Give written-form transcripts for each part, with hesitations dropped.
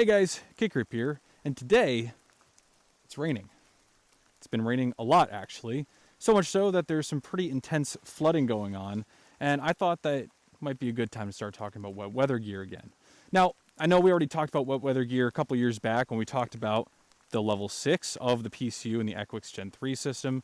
Hey guys, Gator here, and today it's raining. It's been raining a lot actually, so much so that there's some pretty intense flooding going on, and I thought that might be a good time to start talking about wet weather gear again. Now, I know we already talked about wet weather gear a couple years back when we talked about the level 6 of the PCU in the Equix Gen 3 system,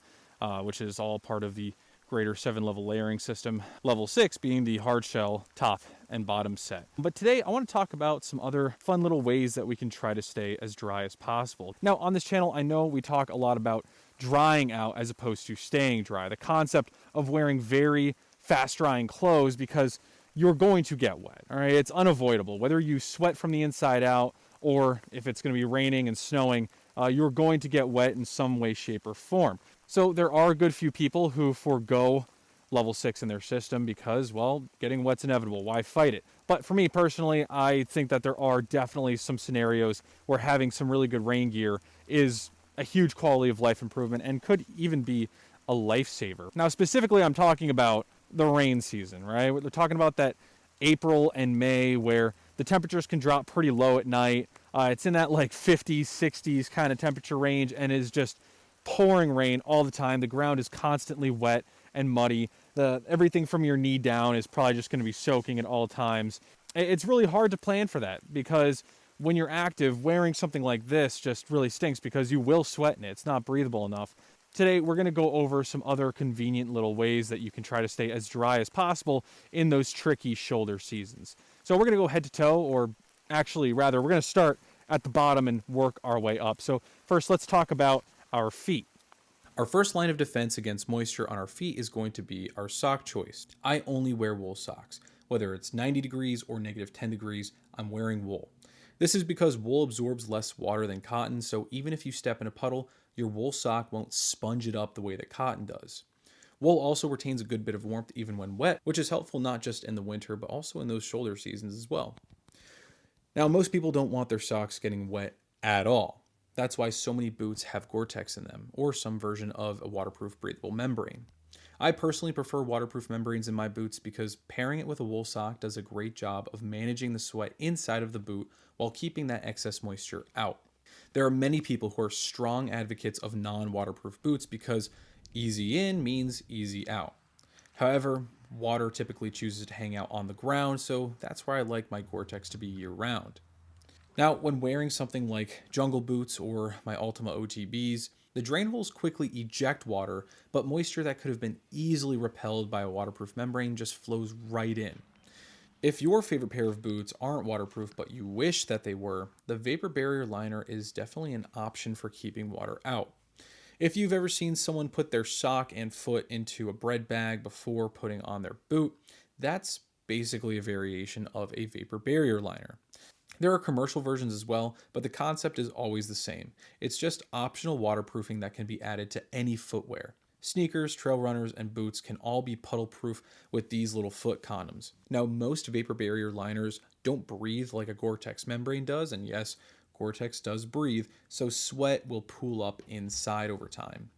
which is all part of the greater 7-level layering system, level 6 being the hard shell top and bottom set. But today I want to talk about some other fun little ways that we can try to stay as dry as possible. Now on this channel I know we talk a lot about drying out as opposed to staying dry, the concept of wearing very fast drying clothes because you're going to get wet, all right? It's unavoidable. Whether you sweat from the inside out or if it's going to be raining and snowing, you're going to get wet in some way, shape, or form. So there are a good few people who forego level 6 in their system because, well, getting wet's inevitable. Why fight it? But for me personally, I think that there are definitely some scenarios where having some really good rain gear is a huge quality of life improvement and could even be a lifesaver. Now, specifically, I'm talking about the rain season, right? We're talking about that April and May where the temperatures can drop pretty low at night. It's in that like 50s, 60s kind of temperature range and is just pouring rain all the time. The ground is constantly wet and muddy. Everything from your knee down is probably just going to be soaking at all times. It's really hard to plan for that because when you're active, wearing something like this just really stinks because you will sweat in it. It's not breathable enough. Today, we're going to go over some other convenient little ways that you can try to stay as dry as possible in those tricky shoulder seasons. So we're going to go head to toe, or actually, rather, we're going to start at the bottom and work our way up. So first, let's talk about our feet. Our first line of defense against moisture on our feet is going to be our sock choice. I only wear wool socks. Whether it's 90 degrees or negative 10 degrees, I'm wearing wool. This is because wool absorbs less water than cotton, so even if you step in a puddle, your wool sock won't sponge it up the way that cotton does. Wool also retains a good bit of warmth even when wet, which is helpful not just in the winter, but also in those shoulder seasons as well. Now, most people don't want their socks getting wet at all. That's why so many boots have Gore-Tex in them, or some version of a waterproof breathable membrane. I personally prefer waterproof membranes in my boots because pairing it with a wool sock does a great job of managing the sweat inside of the boot while keeping that excess moisture out. There are many people who are strong advocates of non-waterproof boots because easy in means easy out. However, water typically chooses to hang out on the ground, so that's why I like my Gore-Tex to be year-round. Now, when wearing something like jungle boots or my Ultima OTBs, the drain holes quickly eject water, but moisture that could have been easily repelled by a waterproof membrane just flows right in. If your favorite pair of boots aren't waterproof but you wish that they were, the vapor barrier liner is definitely an option for keeping water out. If you've ever seen someone put their sock and foot into a bread bag before putting on their boot, that's basically a variation of a vapor barrier liner. There are commercial versions as well, but the concept is always the same. It's just optional waterproofing that can be added to any footwear. Sneakers, trail runners, and boots can all be puddle-proof with these little foot condoms. Now, most vapor barrier liners don't breathe like a Gore-Tex membrane does, and yes, Gore-Tex does breathe, so sweat will pool up inside over time.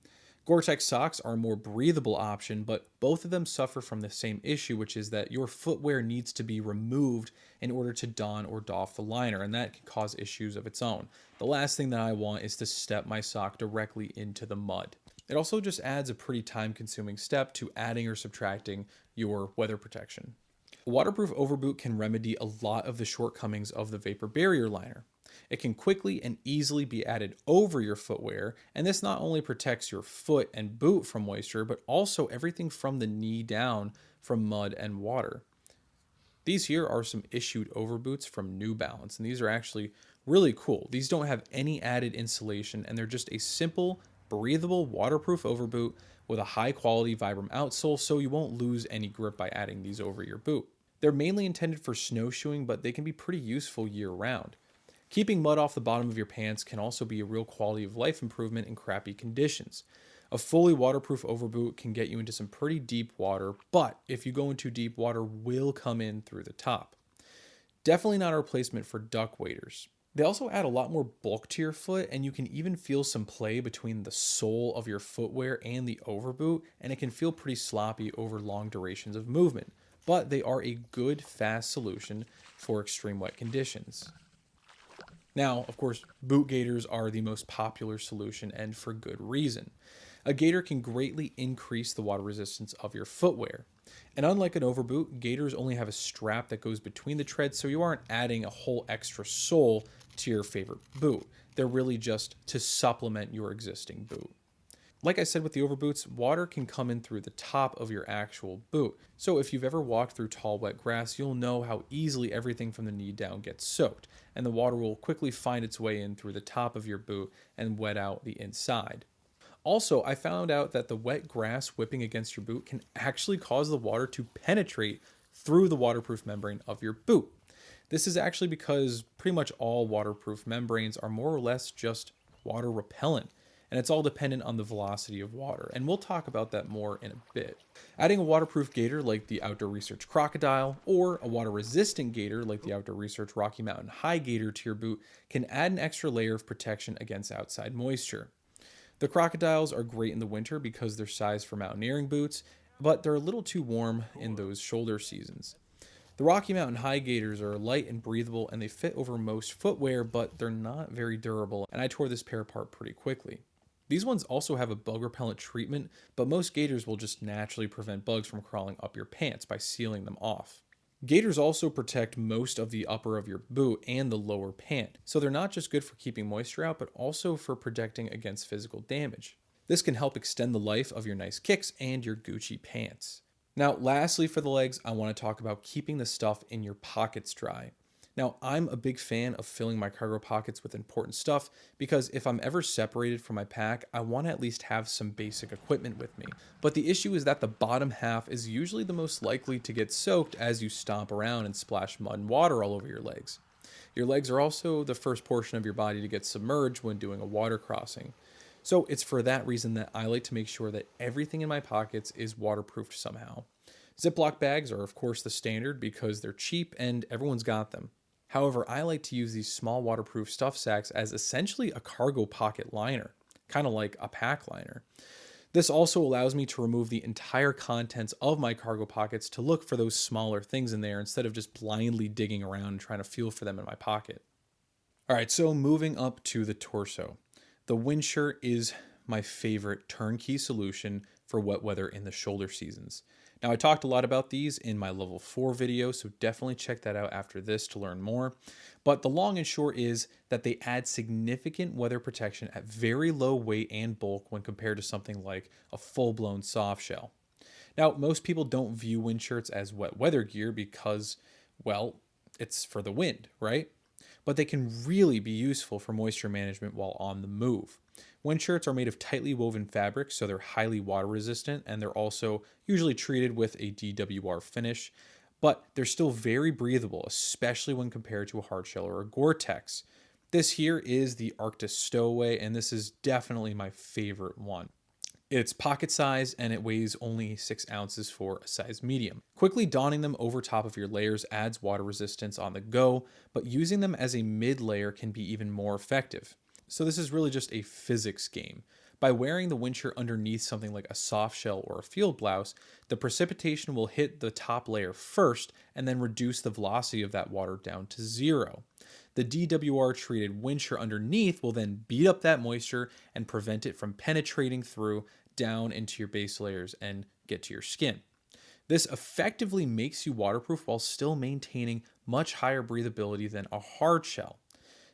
Gore-Tex socks are a more breathable option, but both of them suffer from the same issue, which is that your footwear needs to be removed in order to don or doff the liner, and that can cause issues of its own. The last thing that I want is to step my sock directly into the mud. It also just adds a pretty time-consuming step to adding or subtracting your weather protection. A waterproof overboot can remedy a lot of the shortcomings of the vapor barrier liner. It can quickly and easily be added over your footwear, and this not only protects your foot and boot from moisture, but also everything from the knee down from mud and water. These here are some issued overboots from New Balance, and these are actually really cool. These don't have any added insulation, and they're just a simple, breathable, waterproof overboot with a high-quality Vibram outsole, so you won't lose any grip by adding these over your boot. They're mainly intended for snowshoeing, but they can be pretty useful year-round. Keeping mud off the bottom of your pants can also be a real quality of life improvement in crappy conditions. A fully waterproof overboot can get you into some pretty deep water, but if you go into deep water, will come in through the top. Definitely not a replacement for duck waders. They also add a lot more bulk to your foot, and you can even feel some play between the sole of your footwear and the overboot, and it can feel pretty sloppy over long durations of movement. But they are a good, fast solution for extreme wet conditions. Now, of course, boot gaiters are the most popular solution, and for good reason. A gaiter can greatly increase the water resistance of your footwear. And unlike an overboot, gaiters only have a strap that goes between the treads, so you aren't adding a whole extra sole to your favorite boot. They're really just to supplement your existing boot. Like I said with the overboots, water can come in through the top of your actual boot. So if you've ever walked through tall, wet grass, you'll know how easily everything from the knee down gets soaked, and the water will quickly find its way in through the top of your boot and wet out the inside. Also, I found out that the wet grass whipping against your boot can actually cause the water to penetrate through the waterproof membrane of your boot. This is actually because pretty much all waterproof membranes are more or less just water repellent, and it's all dependent on the velocity of water, and we'll talk about that more in a bit. Adding a waterproof gaiter like the Outdoor Research Crocodile, or a water-resistant gaiter like the Outdoor Research Rocky Mountain High Gator to your boot can add an extra layer of protection against outside moisture. The crocodiles are great in the winter because they're sized for mountaineering boots, but they're a little too warm in those shoulder seasons. The Rocky Mountain High Gators are light and breathable, and they fit over most footwear, but they're not very durable, and I tore this pair apart pretty quickly. These ones also have a bug repellent treatment, but most gaiters will just naturally prevent bugs from crawling up your pants by sealing them off. Gaiters also protect most of the upper of your boot and the lower pant, so they're not just good for keeping moisture out, but also for protecting against physical damage. This can help extend the life of your nice kicks and your Gucci pants. Now, lastly for the legs, I want to talk about keeping the stuff in your pockets dry. Now, I'm a big fan of filling my cargo pockets with important stuff because if I'm ever separated from my pack, I want to at least have some basic equipment with me. But the issue is that the bottom half is usually the most likely to get soaked as you stomp around and splash mud and water all over your legs. Your legs are also the first portion of your body to get submerged when doing a water crossing. So it's for that reason that I like to make sure that everything in my pockets is waterproofed somehow. Ziploc bags are of course the standard because they're cheap and everyone's got them. However, I like to use these small waterproof stuff sacks as essentially a cargo pocket liner, kind of like a pack liner. This also allows me to remove the entire contents of my cargo pockets to look for those smaller things in there instead of just blindly digging around and trying to feel for them in my pocket. All right, so moving up to the torso. The Windshirt is my favorite turnkey solution for wet weather in the shoulder seasons. Now, I talked a lot about these in my level 4 video, so definitely check that out after this to learn more. But the long and short is that they add significant weather protection at very low weight and bulk when compared to something like a full-blown soft shell. Now, most people don't view wind shirts as wet weather gear because, well, it's for the wind, right? But they can really be useful for moisture management while on the move. Wind shirts are made of tightly woven fabric, so they're highly water resistant, and they're also usually treated with a DWR finish, but they're still very breathable, especially when compared to a hard shell or a Gore-Tex. This here is the Arctis Stowaway, and this is definitely my favorite one. It's pocket sized and it weighs only 6 ounces for a size medium. Quickly donning them over top of your layers adds water resistance on the go, but using them as a mid layer can be even more effective. So this is really just a physics game. By wearing the windshirt underneath something like a soft shell or a field blouse, the precipitation will hit the top layer first and then reduce the velocity of that water down to 0. The DWR treated windshirt underneath will then beat up that moisture and prevent it from penetrating through down into your base layers and get to your skin. This effectively makes you waterproof while still maintaining much higher breathability than a hard shell.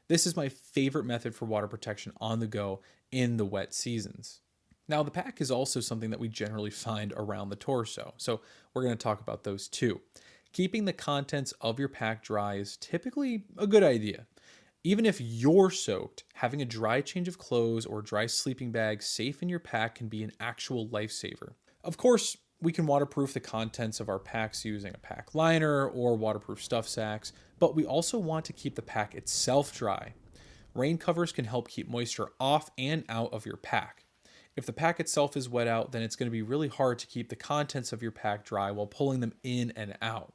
This is my favorite method for water protection on the go in the wet seasons. Now, the pack is also something that we generally find around the torso, so we're going to talk about those too. Keeping the contents of your pack dry is typically a good idea. Even if you're soaked, having a dry change of clothes or dry sleeping bag safe in your pack can be an actual lifesaver. Of course, we can waterproof the contents of our packs using a pack liner or waterproof stuff sacks, but we also want to keep the pack itself dry. Rain covers can help keep moisture off and out of your pack. If the pack itself is wet out, then it's going to be really hard to keep the contents of your pack dry while pulling them in and out.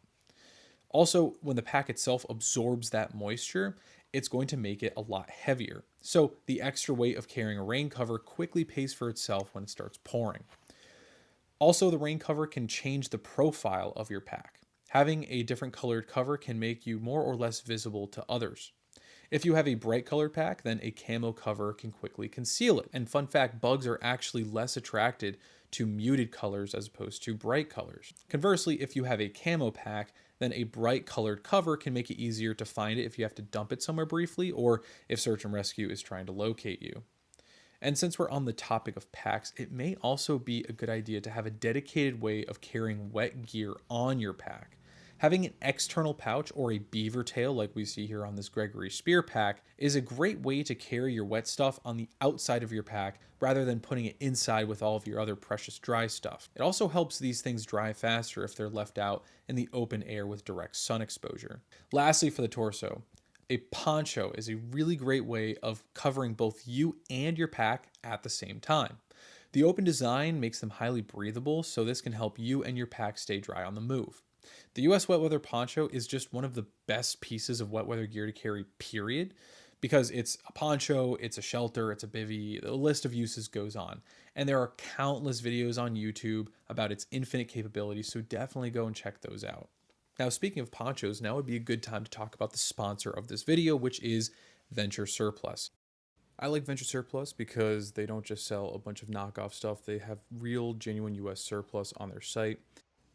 Also, when the pack itself absorbs that moisture, it's going to make it a lot heavier. So the extra weight of carrying a rain cover quickly pays for itself when it starts pouring. Also, the rain cover can change the profile of your pack. Having a different colored cover can make you more or less visible to others. If you have a bright colored pack, then a camo cover can quickly conceal it. And fun fact, bugs are actually less attracted to muted colors as opposed to bright colors. Conversely, if you have a camo pack, then a bright colored cover can make it easier to find it if you have to dump it somewhere briefly or if search and rescue is trying to locate you. And since we're on the topic of packs, it may also be a good idea to have a dedicated way of carrying wet gear on your pack. Having an external pouch or a beaver tail like we see here on this Gregory Spear pack is a great way to carry your wet stuff on the outside of your pack rather than putting it inside with all of your other precious dry stuff. It also helps these things dry faster if they're left out in the open air with direct sun exposure. Lastly, for the torso, a poncho is a really great way of covering both you and your pack at the same time. The open design makes them highly breathable, so this can help you and your pack stay dry on the move. The US Wet Weather Poncho is just one of the best pieces of wet weather gear to carry, period, because it's a poncho, it's a shelter, it's a bivvy, the list of uses goes on. And there are countless videos on YouTube about its infinite capabilities, so definitely go and check those out. Now, speaking of ponchos, now would be a good time to talk about the sponsor of this video, which is Venture Surplus. I like Venture Surplus because they don't just sell a bunch of knockoff stuff, they have real, genuine US surplus on their site.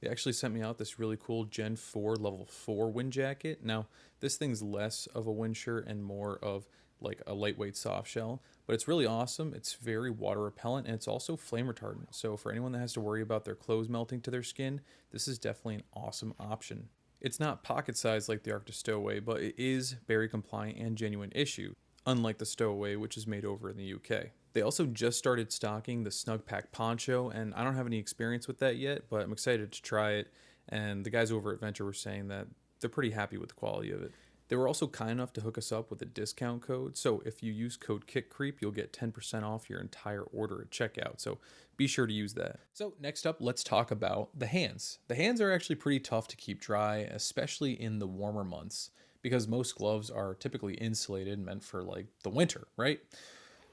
They actually sent me out this really cool Gen 4 level 4 wind jacket. Now, this thing's less of a wind shirt and more of like a lightweight soft shell, but it's really awesome. It's very water repellent and it's also flame retardant. So for anyone that has to worry about their clothes melting to their skin, this is definitely an awesome option. It's not pocket sized like the Arctic Stowaway, but it is very compliant and genuine issue, unlike the Stowaway, which is made over in the UK. They also just started stocking the Snug Pack Poncho, and I don't have any experience with that yet, but I'm excited to try it. And the guys over at Venture were saying that they're pretty happy with the quality of it. They were also kind enough to hook us up with a discount code, so if you use code KICKCREEP, you'll get 10% off your entire order at checkout, so be sure to use that. So next up, let's talk about the hands. The hands are actually pretty tough to keep dry, especially in the warmer months, because most gloves are typically insulated, meant for like the winter, right?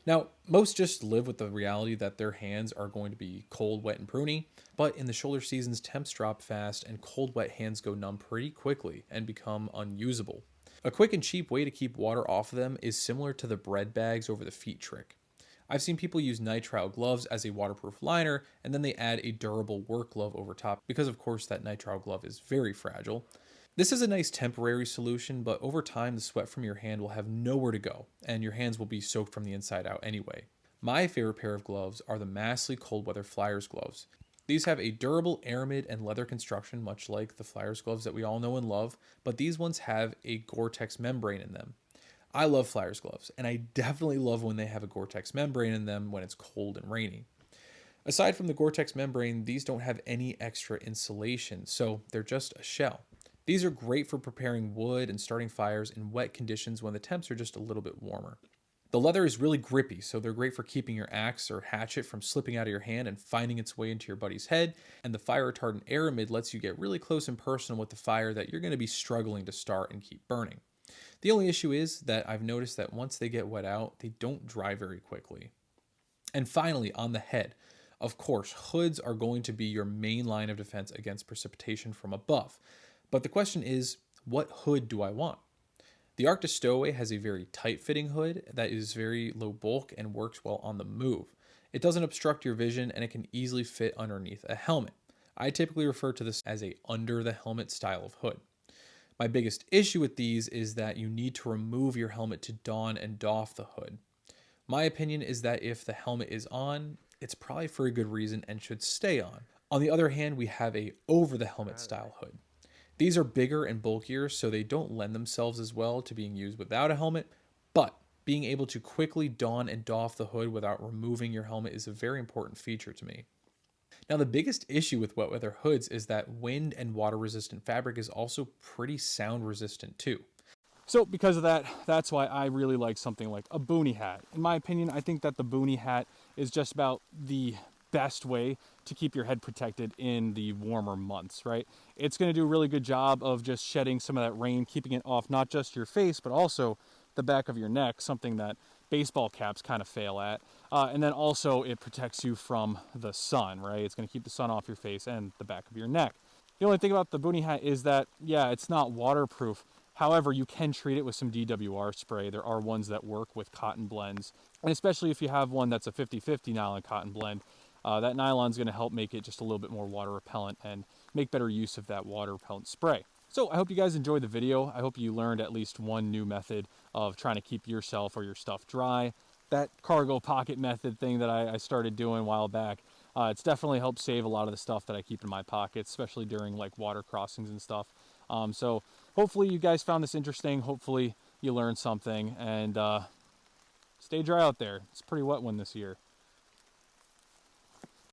Now, most just live with the reality that their hands are going to be cold, wet, and pruny, but in the shoulder seasons, temps drop fast and cold, wet hands go numb pretty quickly and become unusable. A quick and cheap way to keep water off of them is similar to the bread bags over the feet trick. I've seen people use nitrile gloves as a waterproof liner, and then they add a durable work glove over top because of course that nitrile glove is very fragile. This is a nice temporary solution, but over time the sweat from your hand will have nowhere to go, and your hands will be soaked from the inside out anyway. My favorite pair of gloves are the Massey Cold Weather Flyers gloves. These have a durable aramid and leather construction, much like the Flyers gloves that we all know and love, but these ones have a Gore-Tex membrane in them. I love Flyers gloves, and I definitely love when they have a Gore-Tex membrane in them when it's cold and rainy. Aside from the Gore-Tex membrane, these don't have any extra insulation, so they're just a shell. These are great for preparing wood and starting fires in wet conditions when the temps are just a little bit warmer. The leather is really grippy, so they're great for keeping your axe or hatchet from slipping out of your hand and finding its way into your buddy's head, and the fire retardant aramid lets you get really close and personal with the fire that you're going to be struggling to start and keep burning. The only issue is that I've noticed that once they get wet out, they don't dry very quickly. And finally, on the head, of course, hoods are going to be your main line of defense against precipitation from above. But the question is, what hood do I want? The Arctic Stowaway has a very tight-fitting hood that is very low bulk and works well on the move. It doesn't obstruct your vision and it can easily fit underneath a helmet. I typically refer to this as a under-the-helmet style of hood. My biggest issue with these is that you need to remove your helmet to don and doff the hood. My opinion is that if the helmet is on, it's probably for a good reason and should stay on. On the other hand, we have a over-the-helmet style hood. These are bigger and bulkier, so they don't lend themselves as well to being used without a helmet, but being able to quickly don and doff the hood without removing your helmet is a very important feature to me. Now, the biggest issue with wet weather hoods is that wind and water resistant fabric is also pretty sound resistant too. So because of that, that's why I really like something like a boonie hat. In my opinion, I think that the boonie hat is just about the best way to keep your head protected in the warmer months, right? It's going to do a really good job of just shedding some of that rain, keeping it off not just your face, but also the back of your neck, something that baseball caps kind of fail at. And then also it protects you from the sun, right? It's going to keep the sun off your face and the back of your neck. The only thing about the boonie hat is that, yeah, it's not waterproof. However, you can treat it with some DWR spray. There are ones that work with cotton blends. And especially if you have one that's a 50-50 nylon cotton blend, that nylon is going to help make it just a little bit more water repellent and make better use of that water repellent spray. So I hope you guys enjoyed the video. I hope you learned at least one new method of trying to keep yourself or your stuff dry. That cargo pocket method thing that I started doing a while back, it's definitely helped save a lot of the stuff that I keep in my pockets, especially during like water crossings and stuff. So hopefully you guys found this interesting. Hopefully you learned something, and stay dry out there. It's a pretty wet one this year.